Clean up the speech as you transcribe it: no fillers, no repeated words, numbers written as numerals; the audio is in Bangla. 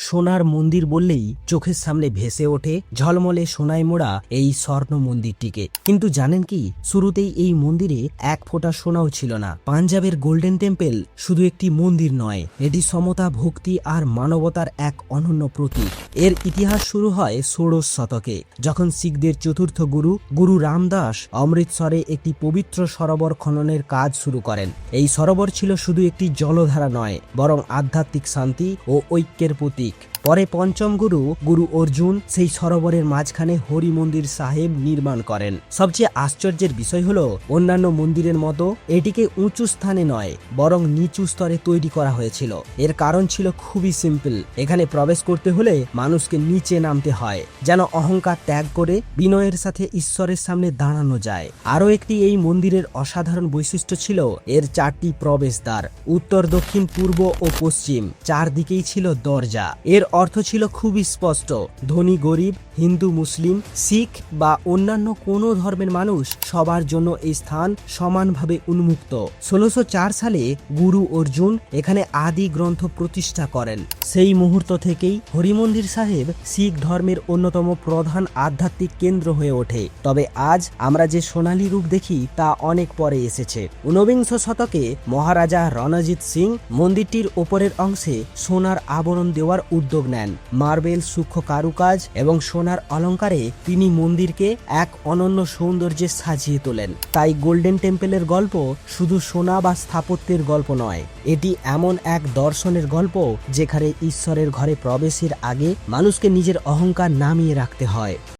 সোনার মন্দির বললেই চোখের সামনে ভেসে ওঠে ঝলমলে সোনায় মোড়া এই স্বর্ণ মন্দিরটিকে। কিন্তু জানেন কি, শুরুতেই এই মন্দিরে এক ফোঁটা সোনাও ছিল না। পাঞ্জাবের গোল্ডেন টেম্পল শুধু একটি মন্দির নয়, এটি সমতা, ভক্তি আর মানবতার এক অনন্য প্রতীক। এর ইতিহাস শুরু হয় ষোড়শ শতকে, যখন শিখদের চতুর্থ গুরু রামদাস অমৃতসরে একটি পবিত্র সরোবর খননের কাজ শুরু করেন। এই সরোবর ছিল শুধু একটি জলধারা নয়, বরং আধ্যাত্মিক শান্তি ও ঐক্যের প্রতীক। পরে পঞ্চম গুরু অর্জুন সেই সরোবরের মাঝখানে হরি মন্দির সাহেব নির্মাণ করেন। সবচেয়ে আশ্চর্যের বিষয় হলো, অন্যান্য মন্দিরের মতো এটিকে উঁচু স্থানে নয়, বরং নিচু স্তরে তৈরি করা হয়েছিল। এর কারণ ছিল খুবই সিম্পল। এখানে প্রবেশ করতে হলে মানুষকে নিচে নামতে হয়, যেন অহংকার ত্যাগ করে বিনয়ের সাথে ঈশ্বরের সামনে দাঁড়ানো যায়। আরও একটি এই মন্দিরের অসাধারণ বৈশিষ্ট্য ছিল এর 4টি প্রবেশদ্বার। উত্তর, দক্ষিণ, পূর্ব ও পশ্চিম চারদিকেই ছিল দরজা। এর অর্থ ছিল খুবই স্পষ্ট: ধনী গরিব, হিন্দু মুসলিম, শিখ বা অন্যান্য কোনো ধর্মের মানুষ, সবার জন্য এই স্থান সমানভাবে উন্মুক্ত। 1604 সালে গুরু অর্জুন এখানে আদি গ্রন্থ প্রতিষ্ঠা করেন। সেই মুহূর্ত থেকেই হরিমন্দির সাহেব শিখ ধর্মের অন্যতম প্রধান আধ্যাত্মিক কেন্দ্র হয়ে ওঠে। তবে আজ আমরা যে সোনালী রূপ দেখি তা অনেক পরে এসেছে। 19বিংশ শতকে মহারাজা রণজিৎ সিং মন্দিরটির ওপরের অংশে সোনার আবরণ দেওয়ার উদ্যোগ নেন। মার্বেল, সূক্ষ্ম কারুকাজ এবং সোনার অলঙ্কারে তিনি মন্দিরকে এক অনন্য সৌন্দর্যে সাজিয়ে তোলেন। তাই গোল্ডেন টেম্পলের গল্প শুধু সোনা বা স্থাপত্যের গল্প নয়, এটি এমন এক দর্শনের গল্প যেখানে ঈশ্বরের ঘরে প্রবেশের আগে মানুষকে নিজের অহংকার নামিয়ে রাখতে হয়।